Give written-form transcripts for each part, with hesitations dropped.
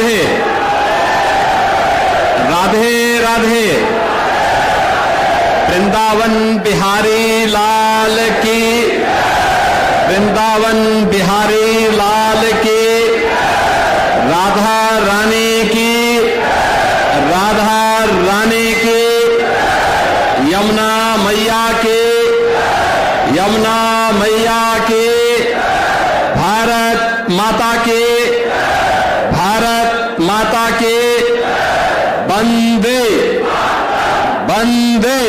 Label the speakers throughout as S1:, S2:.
S1: राधे राधे राधे। वृंदावन बिहारी लाल की, वृंदावन बिहारी लाल की, राधा रानी की, राधा रानी की, यमुना मैया की, यमुना मैया की, भारत माता की, भारत माता की, वंदे वंदे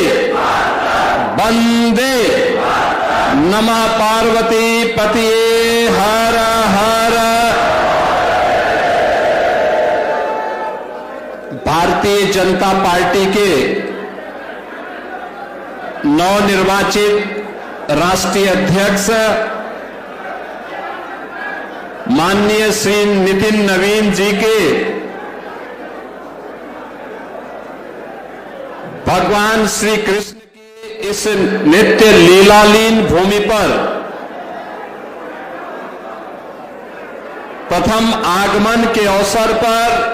S1: वंदे। नमः पार्वती पतिये हर हर। भारतीय जनता पार्टी के नवनिर्वाचित राष्ट्रीय अध्यक्ष माननीय श्री नितिन नवीन जी के भगवान श्री कृष्ण की इस नित्य लीलालीन भूमि पर प्रथम आगमन के अवसर पर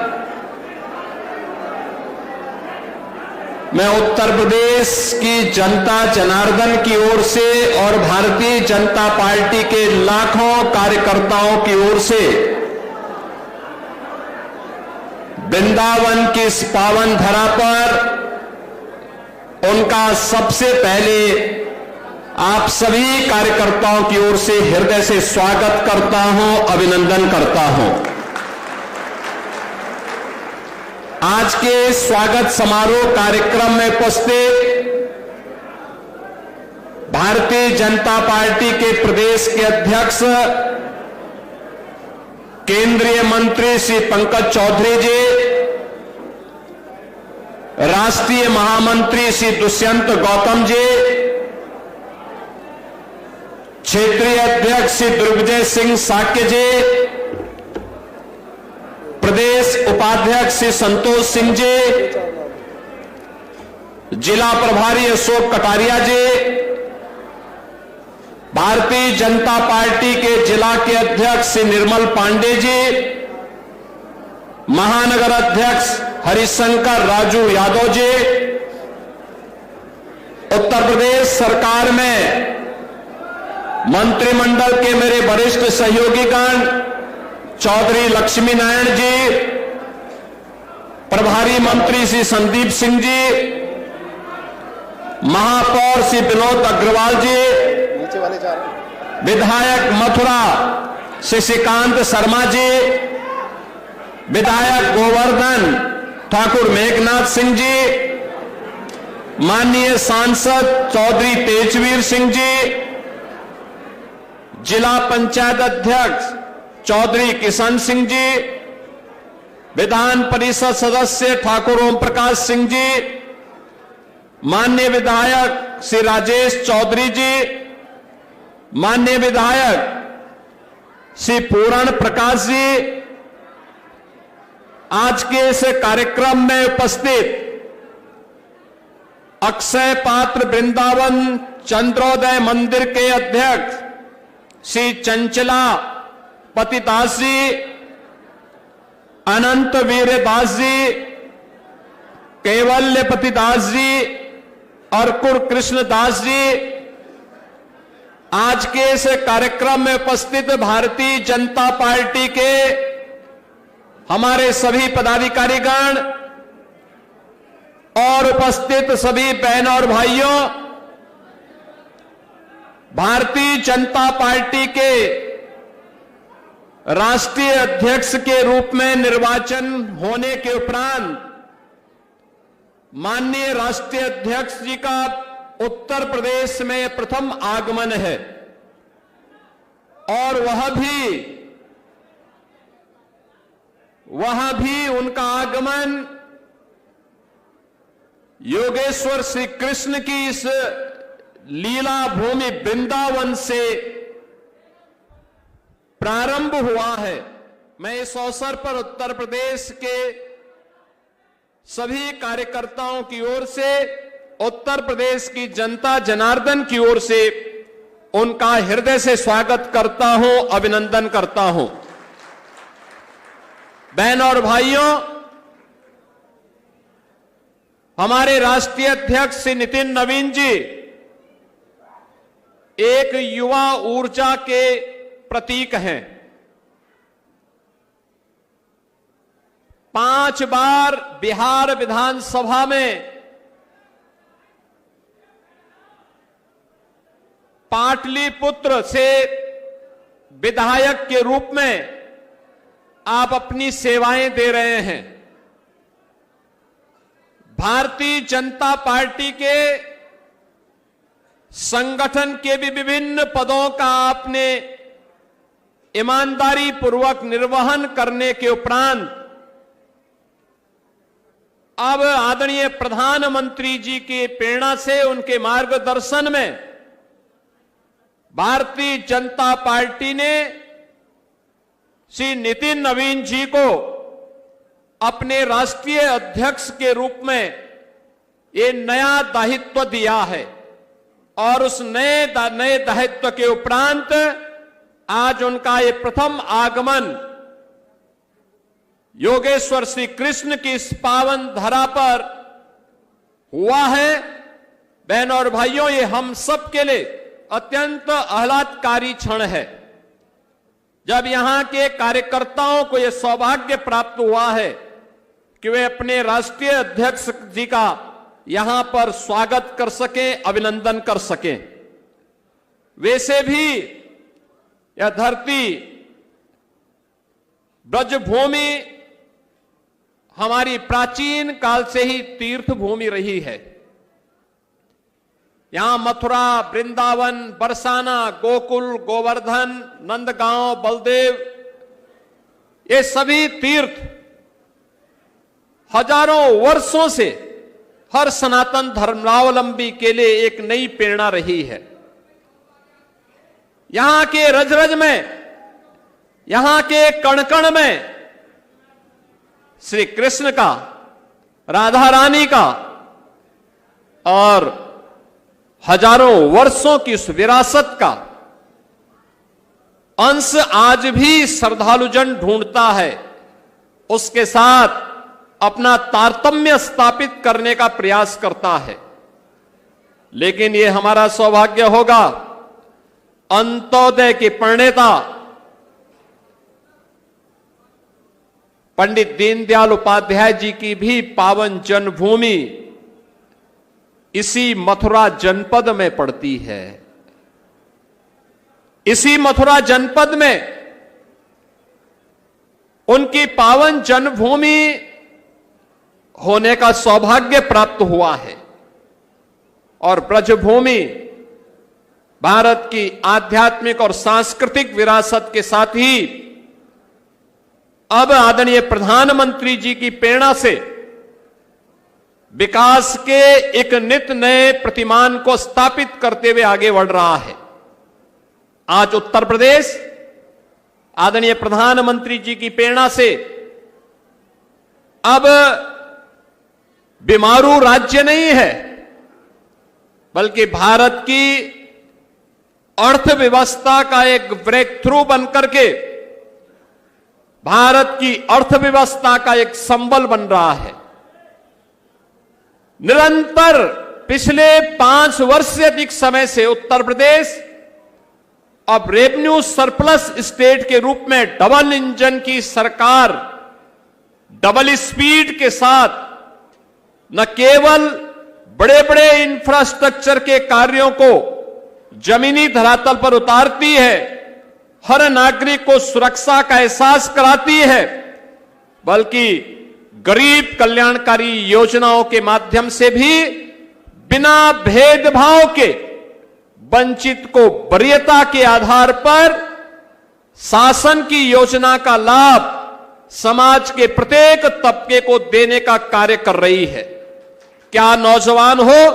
S1: मैं उत्तर प्रदेश की जनता जनार्दन की ओर से और भारतीय जनता पार्टी के लाखों कार्यकर्ताओं की ओर से वृंदावन की इस पावन धरा पर उनका सबसे पहले आप सभी कार्यकर्ताओं की ओर से हृदय से स्वागत करता हूं, अभिनंदन करता हूं। आज के स्वागत समारोह कार्यक्रम में उपस्थित भारतीय जनता पार्टी के प्रदेश के अध्यक्ष केंद्रीय मंत्री श्री पंकज चौधरी जी, राष्ट्रीय महामंत्री श्री दुष्यंत गौतम जी, क्षेत्रीय अध्यक्ष श्री दुर्विजय सिंह साक्य जी, प्रदेश उपाध्यक्ष श्री संतोष सिंह जी, जिला प्रभारी अशोक कटारिया जी, भारतीय जनता पार्टी के जिला के अध्यक्ष श्री निर्मल पांडे जी, महानगर अध्यक्ष हरिशंकर राजू यादव जी, उत्तर प्रदेश सरकार में मंत्रिमंडल के मेरे वरिष्ठ सहयोगीगण चौधरी लक्ष्मी नारायण जी, प्रभारी मंत्री श्री संदीप सिंह जी, महापौर श्री विनोद अग्रवाल जी, नीचे वाले जा रहे, विधायक मथुरा श्री श्रीकांत शर्मा जी, विधायक गोवर्धन ठाकुर मेघनाथ सिंह जी, माननीय सांसद चौधरी तेजवीर सिंह जी, जिला पंचायत अध्यक्ष चौधरी किशन सिंह जी, विधान परिषद सदस्य ठाकुर ओम प्रकाश सिंह जी, माननीय विधायक श्री राजेश चौधरी जी, माननीय विधायक श्री पूरण प्रकाश जी, आज के इस कार्यक्रम में उपस्थित अक्षय पात्र वृंदावन चंद्रोदय मंदिर के अध्यक्ष श्री चंचला पतिदास जी, अनंत वीरदास जी, केवल्य पतिदास जी और कुर कृष्णदास जी, आज के इस कार्यक्रम में उपस्थित भारतीय जनता पार्टी के हमारे सभी पदाधिकारीगण और उपस्थित सभी बहनों और भाइयों, भारतीय जनता पार्टी के राष्ट्रीय अध्यक्ष के रूप में निर्वाचन होने के उपरांत माननीय राष्ट्रीय अध्यक्ष जी का उत्तर प्रदेश में प्रथम आगमन है और वह भी उनका आगमन योगेश्वर श्री कृष्ण की इस लीला भूमि वृंदावन से प्रारंभ हुआ है। मैं इस अवसर पर उत्तर प्रदेश के सभी कार्यकर्ताओं की ओर से, उत्तर प्रदेश की जनता जनार्दन की ओर से उनका हृदय से स्वागत करता हूं, अभिनंदन करता हूं। बहन और भाइयों, हमारे राष्ट्रीय अध्यक्ष श्री नितिन नवीन जी एक युवा ऊर्जा के प्रतीक हैं। 5 बार बिहार विधानसभा में पाटलिपुत्र से विधायक के रूप में आप अपनी सेवाएं दे रहे हैं। भारतीय जनता पार्टी के संगठन के भी विभिन्न पदों का आपने ईमानदारी पूर्वक निर्वहन करने के उपरांत अब आदरणीय प्रधानमंत्री जी की प्रेरणा से, उनके मार्गदर्शन में भारतीय जनता पार्टी ने श्री नितिन नवीन जी को अपने राष्ट्रीय अध्यक्ष के रूप में ये नया दायित्व दिया है और उस नए दायित्व के उपरांत आज उनका ये प्रथम आगमन योगेश्वर श्री कृष्ण की इस पावन धरा पर हुआ है। बहनों और भाइयों, ये हम सब के लिए अत्यंत आह्लादकारी क्षण है जब यहां के कार्यकर्ताओं को यह सौभाग्य प्राप्त हुआ है कि वे अपने राष्ट्रीय अध्यक्ष जी का यहां पर स्वागत कर सकें, अभिनंदन कर सकें। वैसे भी यह धरती ब्रजभूमि हमारी प्राचीन काल से ही तीर्थ भूमि रही है। यहां मथुरा, वृंदावन, बरसाना, गोकुल, गोवर्धन, नंदगांव, बलदेव, ये सभी तीर्थ हजारों वर्षों से हर सनातन धर्मावलंबी के लिए एक नई प्रेरणा रही है। यहां के रज रज में, यहां के कण कण में श्री कृष्ण का, राधा रानी का और हजारों वर्षों की उस विरासत का अंश आज भी श्रद्धालुजन ढूंढता है, उसके साथ अपना तारतम्य स्थापित करने का प्रयास करता है। लेकिन यह हमारा सौभाग्य होगा, अंत्योदय के प्रणेता पंडित दीनदयाल उपाध्याय जी की भी पावन जन्मभूमि इसी मथुरा जनपद में पड़ती है। इसी मथुरा जनपद में उनकी पावन जन्मभूमि होने का सौभाग्य प्राप्त हुआ है और ब्रजभूमि भारत की आध्यात्मिक और सांस्कृतिक विरासत के साथ ही अब आदरणीय प्रधानमंत्री जी की प्रेरणा से विकास के एक नित नए प्रतिमान को स्थापित करते हुए आगे बढ़ रहा है। आज उत्तर प्रदेश आदरणीय प्रधानमंत्री जी की प्रेरणा से अब बीमारू राज्य नहीं है, बल्कि भारत की अर्थव्यवस्था का एक ब्रेक थ्रू बनकर के भारत की अर्थव्यवस्था का एक संबल बन रहा है। निरंतर पिछले 5 वर्ष से अधिक समय से उत्तर प्रदेश अब रेवेन्यू सरप्लस स्टेट के रूप में डबल इंजन की सरकार, डबल स्पीड के साथ न केवल बड़े बड़े इंफ्रास्ट्रक्चर के कार्यों को जमीनी धरातल पर उतारती है, हर नागरिक को सुरक्षा का एहसास कराती है, बल्कि गरीब कल्याणकारी योजनाओं के माध्यम से भी बिना भेदभाव के वंचित को वरीयता के आधार पर शासन की योजना का लाभ समाज के प्रत्येक तबके को देने का कार्य कर रही है। क्या नौजवान हो,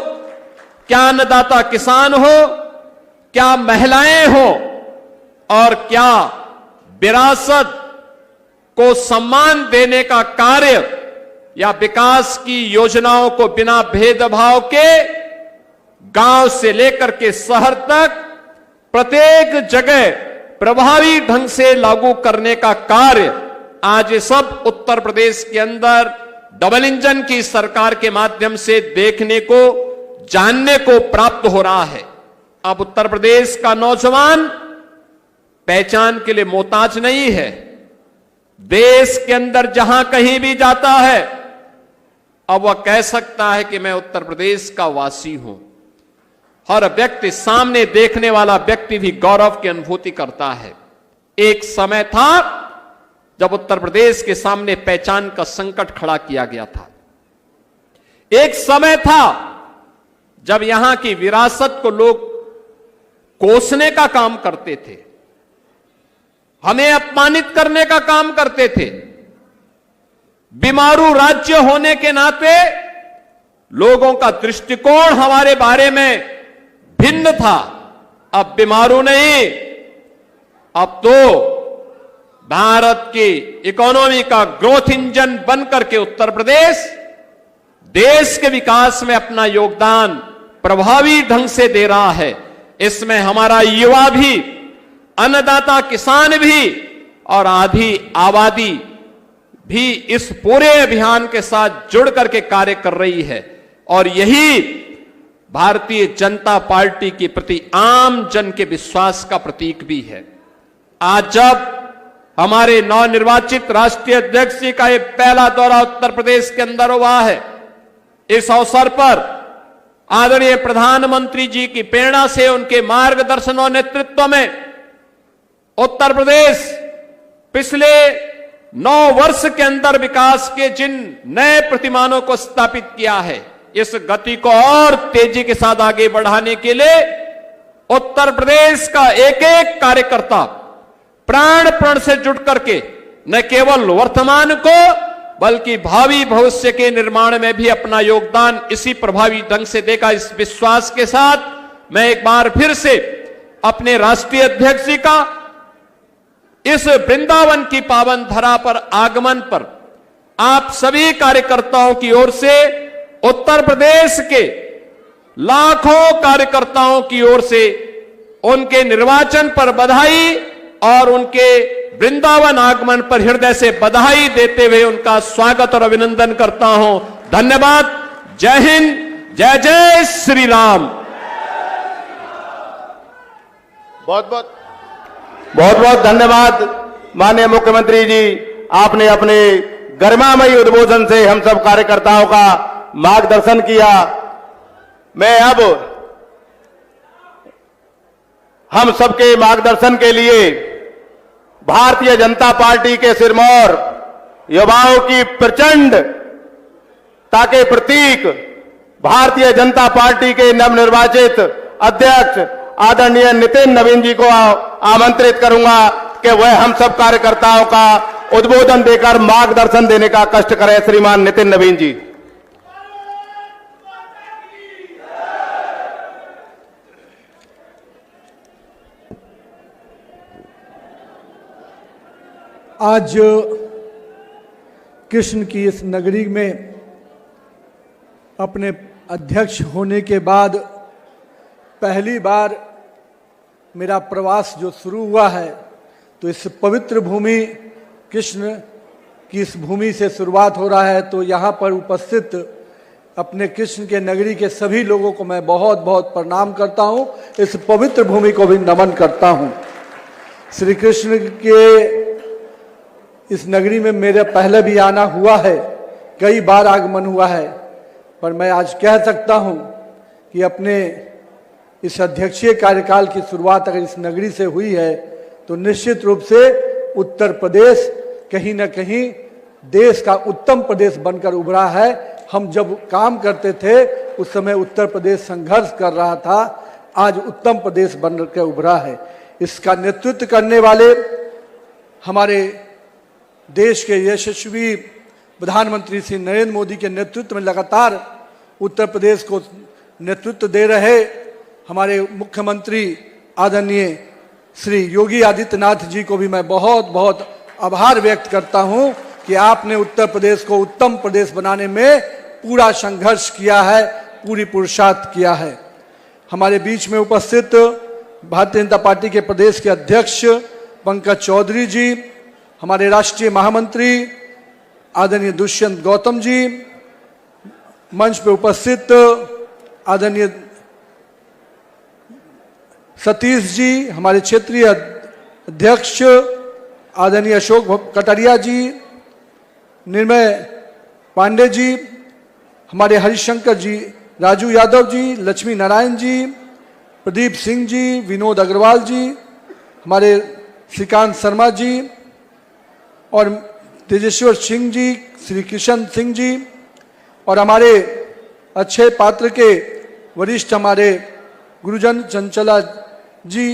S1: क्या अन्नदाता किसान हो, क्या महिलाएं हो और क्या विरासत को सम्मान देने का कार्य या विकास की योजनाओं को बिना भेदभाव के गांव से लेकर के शहर तक प्रत्येक जगह प्रभावी ढंग से लागू करने का कार्य आज ये सब उत्तर प्रदेश के अंदर डबल इंजन की सरकार के माध्यम से देखने को, जानने को प्राप्त हो रहा है। अब उत्तर प्रदेश का नौजवान पहचान के लिए मोहताज नहीं है। देश के अंदर जहां कहीं भी जाता है, अब वह कह सकता है कि मैं उत्तर प्रदेश का वासी हूं। हर व्यक्ति, सामने देखने वाला व्यक्ति भी गौरव की अनुभूति करता है। एक समय था जब उत्तर प्रदेश के सामने पहचान का संकट खड़ा किया गया था। एक समय था जब यहां की विरासत को लोग कोसने का काम करते थे, हमें अपमानित करने का काम करते थे। बीमारू राज्य होने के नाते लोगों का दृष्टिकोण हमारे बारे में भिन्न था। अब बीमारू नहीं, अब तो भारत की इकोनॉमी का ग्रोथ इंजन बनकर के उत्तर प्रदेश देश के विकास में अपना योगदान प्रभावी ढंग से दे रहा है। इसमें हमारा युवा भी, अन्नदाता किसान भी और आधी आबादी भी इस पूरे अभियान के साथ जुड़ करके कार्य कर रही है। और यही भारतीय जनता पार्टी के प्रति आम जन के विश्वास का प्रतीक भी है। आज जब हमारे नवनिर्वाचित राष्ट्रीय अध्यक्ष जी का यह पहला दौरा उत्तर प्रदेश के अंदर हुआ है, इस अवसर पर आदरणीय प्रधानमंत्री जी की प्रेरणा से, उनके मार्गदर्शन और नेतृत्व में उत्तर प्रदेश पिछले 9 वर्ष के अंदर विकास के जिन नए प्रतिमानों को स्थापित किया है, इस गति को और तेजी के साथ आगे बढ़ाने के लिए उत्तर प्रदेश का एक एक कार्यकर्ता प्राण प्रण से जुट करके न केवल वर्तमान को बल्कि भावी भविष्य के निर्माण में भी अपना योगदान इसी प्रभावी ढंग से देगा। इस विश्वास के साथ मैं एक बार फिर से अपने राष्ट्रीय अध्यक्ष जी का इस वृंदावन की पावन धरा पर आगमन पर आप सभी कार्यकर्ताओं की ओर से, उत्तर प्रदेश के लाखों कार्यकर्ताओं की ओर से उनके निर्वाचन पर बधाई और उनके वृंदावन आगमन पर हृदय से बधाई देते हुए उनका स्वागत और अभिनंदन करता हूं। धन्यवाद। जय हिंद, जय जय श्री राम।
S2: बहुत बहुत धन्यवाद माननीय मुख्यमंत्री जी, आपने अपने गरिमामयी उद्बोधन से हम सब कार्यकर्ताओं का मार्गदर्शन किया। मैं अब हम सबके मार्गदर्शन के लिए भारतीय जनता पार्टी के सिरमौर युवाओं की प्रचंडता के प्रतीक भारतीय जनता पार्टी के नवनिर्वाचित अध्यक्ष आदरणीय नितिन नवीन जी को आमंत्रित करूंगा कि वह हम सब कार्यकर्ताओं का उद्बोधन देकर मार्गदर्शन देने का कष्ट करें। श्रीमान नितिन नवीन जी।
S3: आज कृष्ण की इस नगरी में अपने अध्यक्ष होने के बाद पहली बार मेरा प्रवास जो शुरू हुआ है, तो इस पवित्र भूमि कृष्ण की इस भूमि से शुरुआत हो रहा है। तो यहाँ पर उपस्थित अपने कृष्ण के नगरी के सभी लोगों को मैं बहुत बहुत प्रणाम करता हूँ। इस पवित्र भूमि को भी नमन करता हूँ। श्री कृष्ण के इस नगरी में मेरा पहले भी आना हुआ है, कई बार आगमन हुआ है, पर मैं आज कह सकता हूँ कि अपने इस अध्यक्षीय कार्यकाल की शुरुआत अगर इस नगरी से हुई है तो निश्चित रूप से उत्तर प्रदेश कहीं न कहीं देश का उत्तम प्रदेश बनकर उभरा है। हम जब काम करते थे उस समय उत्तर प्रदेश संघर्ष कर रहा था, आज उत्तम प्रदेश बनकर उभरा है। इसका नेतृत्व करने वाले हमारे देश के यशस्वी प्रधानमंत्री श्री नरेंद्र मोदी के नेतृत्व में लगातार उत्तर प्रदेश को नेतृत्व दे रहे हमारे मुख्यमंत्री आदरणीय श्री योगी आदित्यनाथ जी को भी मैं बहुत बहुत आभार व्यक्त करता हूं कि आपने उत्तर प्रदेश को उत्तम प्रदेश बनाने में पूरा संघर्ष किया है, पूरी पुरुषार्थ किया है। हमारे बीच में उपस्थित भारतीय जनता पार्टी के प्रदेश के अध्यक्ष पंकज चौधरी जी, हमारे राष्ट्रीय महामंत्री आदरणीय दुष्यंत गौतम जी, मंच पे उपस्थित आदरणीय सतीश जी, हमारे क्षेत्रीय अध्यक्ष आदरणीय अशोक कटारिया जी, निर्मय पांडे जी, हमारे हरिशंकर जी, राजू यादव जी, लक्ष्मी नारायण जी, प्रदीप सिंह जी, विनोद अग्रवाल जी, हमारे श्रीकांत शर्मा जी और तेजेश्वर सिंह जी, श्री किशन सिंह जी और हमारे अक्षय पात्र के वरिष्ठ हमारे गुरुजन चंचला जी,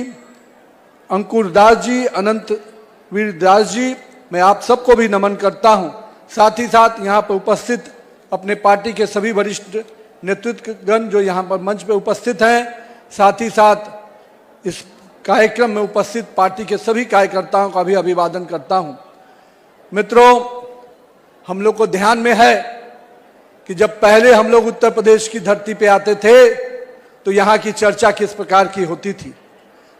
S3: अंकुर दास जी, अनंत वीर दास जी, मैं आप सबको भी नमन करता हूं। साथ ही साथ यहाँ पर उपस्थित अपने पार्टी के सभी वरिष्ठ नेतृत्वगण जो यहाँ पर मंच पे उपस्थित हैं, साथ ही साथ इस कार्यक्रम में उपस्थित पार्टी के सभी कार्यकर्ताओं का भी अभिवादन करता हूं। मित्रों, हम लोग को ध्यान में है कि जब पहले हम लोग उत्तर प्रदेश की धरती पे आते थे तो यहाँ की चर्चा किस प्रकार की होती थी।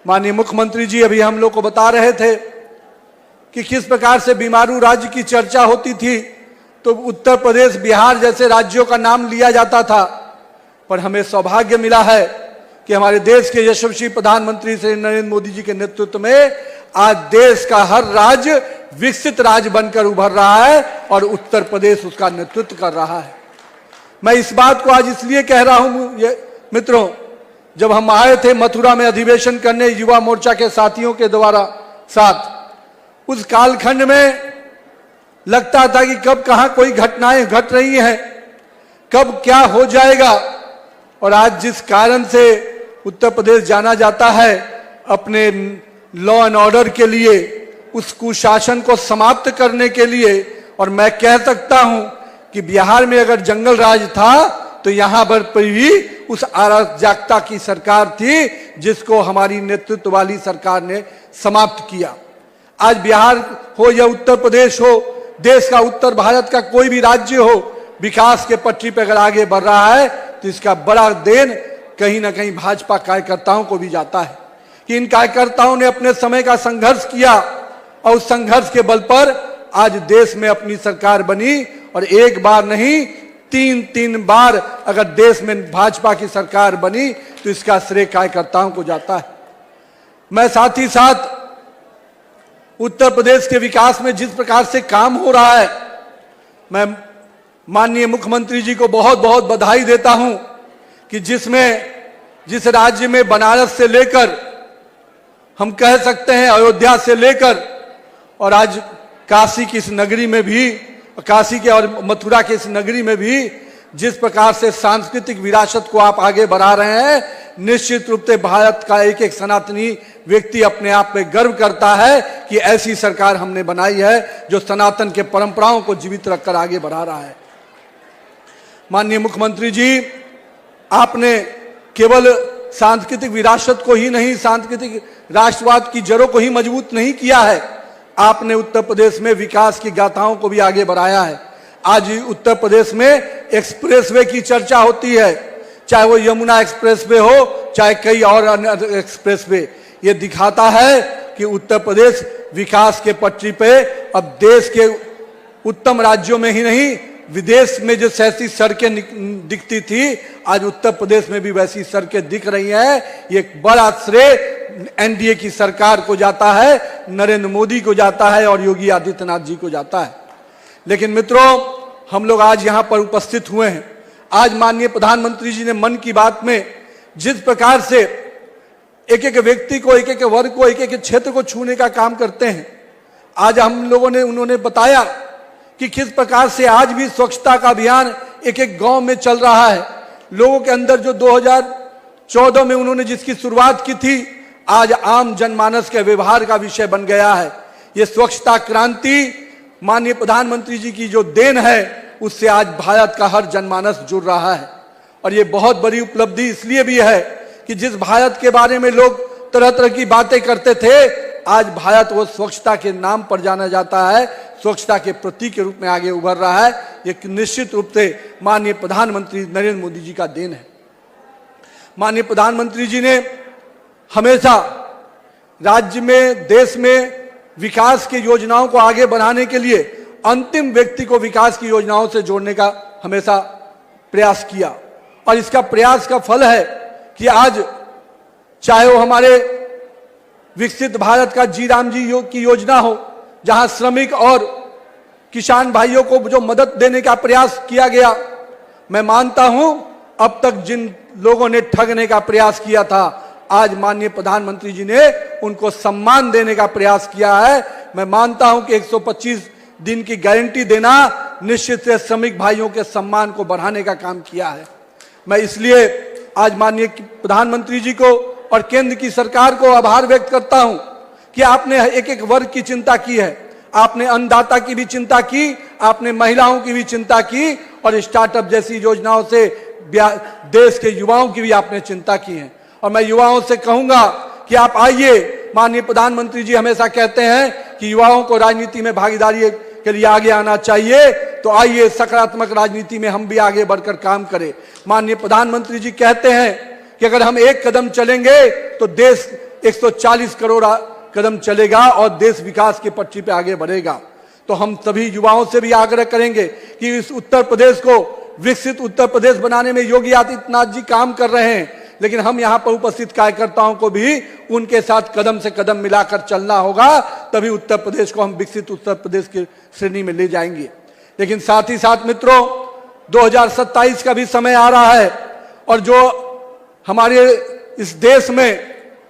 S3: माननीय मुख्यमंत्री जी अभी हम लोग को बता रहे थे कि किस प्रकार से बीमारू राज्य की चर्चा होती थी तो उत्तर प्रदेश, बिहार जैसे राज्यों का नाम लिया जाता था। पर हमें सौभाग्य मिला है कि हमारे देश के यशस्वी प्रधानमंत्री श्री नरेंद्र मोदी जी के नेतृत्व में आज देश का हर राज्य विकसित राज्य बनकर उभर रहा है और उत्तर प्रदेश उसका नेतृत्व कर रहा है। मैं इस बात को आज इसलिए कह रहा हूं मित्रों, जब हम आए थे मथुरा में अधिवेशन करने युवा मोर्चा के साथियों के द्वारा साथ, उस कालखंड में लगता था कि कब कहां कोई घटनाएं घट रही हैं, कब क्या हो जाएगा। और आज जिस कारण से उत्तर प्रदेश जाना जाता है अपने लॉ एंड ऑर्डर के लिए, उस कुशासन को समाप्त करने के लिए, और मैं कह सकता हूं कि बिहार में अगर जंगल राज था तो यहां पर भी उस अराजकता की सरकार थी जिसको हमारी नेतृत्व वाली सरकार ने समाप्त किया। आज बिहार हो या उत्तर प्रदेश हो, देश का उत्तर भारत का कोई भी राज्य हो, विकास के पटरी पर अगर आगे बढ़ रहा है तो इसका बड़ा देन कहीं ना कहीं भाजपा कार्यकर्ताओं को भी जाता है कि इन कार्यकर्ताओं ने अपने समय का संघर्ष किया और उस संघर्ष के बल पर आज देश में अपनी सरकार बनी। और एक बार नहीं, तीन बार अगर देश में भाजपा की सरकार बनी तो इसका श्रेय कार्यकर्ताओं को जाता है। मैं साथ ही साथ उत्तर प्रदेश के विकास में जिस प्रकार से काम हो रहा है, मैं माननीय मुख्यमंत्री जी को बहुत बहुत बधाई देता हूं कि जिस राज्य में बनारस से लेकर हम कह सकते हैं अयोध्या से लेकर और आज काशी की इस नगरी में भी, काशी के और मथुरा के इस नगरी में भी जिस प्रकार से सांस्कृतिक विरासत को आप आगे बढ़ा रहे हैं, निश्चित रूप से भारत का एक एक सनातनी व्यक्ति अपने आप में गर्व करता है कि ऐसी सरकार हमने बनाई है जो सनातन के परंपराओं को जीवित रखकर आगे बढ़ा रहा है। माननीय मुख्यमंत्री जी, आपने केवल सांस्कृतिक विरासत को ही नहीं, सांस्कृतिक राष्ट्रवाद की जड़ों को ही मजबूत नहीं किया है, आपने उत्तर प्रदेश में विकास की गाथाओं को भी आगे बढ़ाया है। आज उत्तर प्रदेश में एक्सप्रेसवे की चर्चा होती है, चाहे वो यमुना एक्सप्रेसवे हो, चाहे कई और अन्य एक्सप्रेसवे। ये दिखाता है कि उत्तर प्रदेश विकास के पटरी पे अब देश के उत्तम राज्यों में ही नहीं, विदेश में जो ऐसी सड़कें दिखती थी, आज उत्तर प्रदेश में भी वैसी सड़कें दिख रही हैं। ये एक बड़ा श्रेय एनडीए की सरकार को जाता है, नरेंद्र मोदी को जाता है और योगी आदित्यनाथ जी को जाता है। लेकिन मित्रों, हम लोग आज यहाँ पर उपस्थित हुए हैं। आज माननीय प्रधानमंत्री जी ने मन की बात में जिस प्रकार से एक एक व्यक्ति को, एक एक वर्ग को, एक एक क्षेत्र को छूने का काम करते हैं, आज हम लोगों ने उन्होंने बताया कि किस प्रकार से आज भी स्वच्छता का अभियान एक एक गांव में चल रहा है। लोगों के अंदर जो 2014 में उन्होंने जिसकी शुरुआत की थी, आज आम जनमानस के व्यवहार का विषय बन गया है। ये स्वच्छता क्रांति माननीय प्रधानमंत्री जी की जो देन है, उससे आज भारत का हर जनमानस जुड़ रहा है। और ये बहुत बड़ी उपलब्धि इसलिए भी है कि जिस भारत के बारे में लोग तरह तरह की बातें करते थे, आज भारत वो स्वच्छता के नाम पर जाना जाता है, स्वच्छता के प्रतीक के रूप में आगे उभर रहा है। ये निश्चित रूप से माननीय प्रधानमंत्री नरेंद्र मोदी जी का देन है। माननीय प्रधानमंत्री जी ने हमेशा राज्य में, देश में विकास की योजनाओं को आगे बढ़ाने के लिए अंतिम व्यक्ति को विकास की योजनाओं से जोड़ने का हमेशा प्रयास किया। और इसका प्रयास का फल है कि आज चाहे वो हमारे विकसित भारत का जी राम जी की योजना हो, जहां श्रमिक और किसान भाइयों को जो मदद देने का प्रयास किया गया, मैं मानता हूं अब तक जिन लोगों ने ठगने का प्रयास किया था, आज माननीय प्रधानमंत्री जी ने उनको सम्मान देने का प्रयास किया है। मैं मानता हूं कि 125 दिन की गारंटी देना निश्चित से श्रमिक भाइयों के सम्मान को बढ़ाने का काम किया है। मैं इसलिए आज माननीय प्रधानमंत्री जी को और केंद्र की सरकार को आभार व्यक्त करता हूं कि आपने एक एक वर्ग की चिंता की है। आपने अन्नदाता की भी चिंता की, आपने महिलाओं की भी चिंता की और स्टार्टअप जैसी योजनाओं से देश के युवाओं की भी आपने चिंता की है। और मैं युवाओं से कहूंगा कि आप आइए, माननीय प्रधानमंत्री जी हमेशा कहते हैं कि युवाओं को राजनीति में भागीदारी के लिए आगे आना चाहिए, तो आइए सकारात्मक राजनीति में हम भी आगे बढ़कर काम करें। माननीय प्रधानमंत्री जी कहते हैं कि अगर हम एक कदम चलेंगे तो देश 140 करोड़ कदम चलेगा और देश विकास की पटरी पे आगे बढ़ेगा। तो हम सभी युवाओं से भी आग्रह करेंगे कि इस उत्तर प्रदेश को विकसित उत्तर प्रदेश बनाने में योगी आदित्यनाथ जी काम कर रहे हैं, लेकिन हम यहाँ पर उपस्थित कार्यकर्ताओं को भी उनके साथ कदम से कदम मिलाकर चलना होगा, तभी उत्तर प्रदेश को हम विकसित उत्तर प्रदेश की श्रेणी में ले जाएंगे। लेकिन साथ ही साथ मित्रों, 2027 का भी समय आ रहा है और जो हमारे इस देश में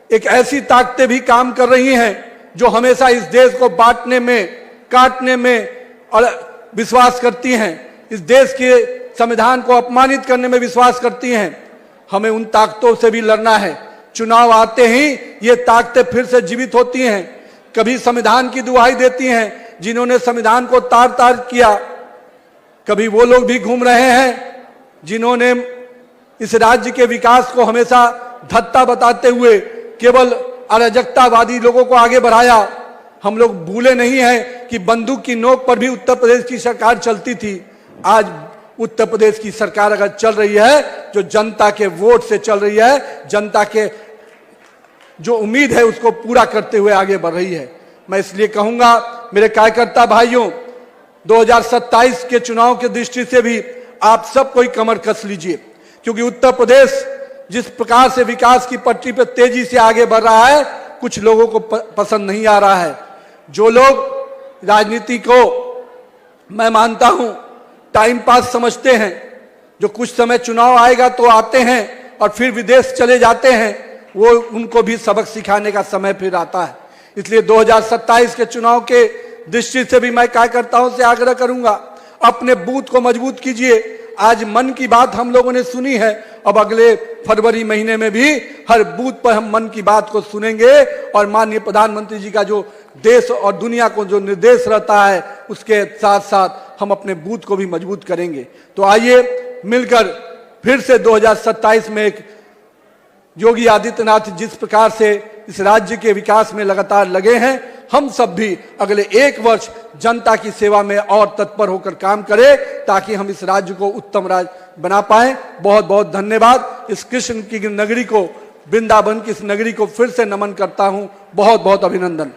S3: एक ऐसी ताकतें भी काम कर रही हैं जो हमेशा इस देश को बांटने में, काटने में और विश्वास करती हैं, इस देश के संविधान को अपमानित करने में विश्वास करती हैं। हमें उन ताकतों से भी लड़ना है। चुनाव आते ही ये ताकतें फिर से जीवित होती हैं, कभी संविधान की दुहाई देती हैं जिन्होंने संविधान को तार तार किया, कभी वो लोग भी घूम रहे हैं जिन्होंने इस राज्य के विकास को हमेशा धत्ता बताते हुए केवल अराजकतावादी लोगों को आगे बढ़ाया। हम लोग भूले नहीं हैं कि बंदूक की नोक पर भी उत्तर प्रदेश की सरकार चलती थी। आज उत्तर प्रदेश की सरकार अगर चल रही है जो जनता के वोट से चल रही है, जनता के जो उम्मीद है उसको पूरा करते हुए आगे बढ़ रही है। मैं इसलिए कहूंगा मेरे कार्यकर्ता भाइयों, 2027 के चुनाव की दृष्टि से भी आप सब कोई कमर कस लीजिए, क्योंकि उत्तर प्रदेश जिस प्रकार से विकास की पटरी पर तेजी से आगे बढ़ रहा है, कुछ लोगों को पसंद नहीं आ रहा है। जो लोग राजनीति को मैं मानता हूं टाइम पास समझते हैं, जो कुछ समय चुनाव आएगा तो आते हैं और फिर विदेश चले जाते हैं, वो उनको भी सबक सिखाने का समय फिर आता है। इसलिए 2027 के चुनाव के दृष्टि से भी मैं कार्यकर्ताओं से आग्रह करूंगा, अपने बूथ को मजबूत कीजिए। आज मन की बात हम लोगों ने सुनी है, अब अगले फरवरी महीने में भी हर बूथ पर हम मन की बात को सुनेंगे और माननीय प्रधानमंत्री जी का जो देश और दुनिया को जो निर्देश रहता है उसके साथ साथ हम अपने बूथ को भी मजबूत करेंगे। तो आइए मिलकर फिर से 2027 में एक योगी आदित्यनाथ जिस प्रकार से इस राज्य के विकास में लगातार लगे हैं, हम सब भी अगले 1 वर्ष जनता की सेवा में और तत्पर होकर काम करें ताकि हम इस राज्य को उत्तम राज्य बना पाएं। बहुत बहुत धन्यवाद। इस कृष्ण की नगरी को, वृंदावन की इस नगरी को फिर से नमन करता हूं। बहुत बहुत अभिनंदन।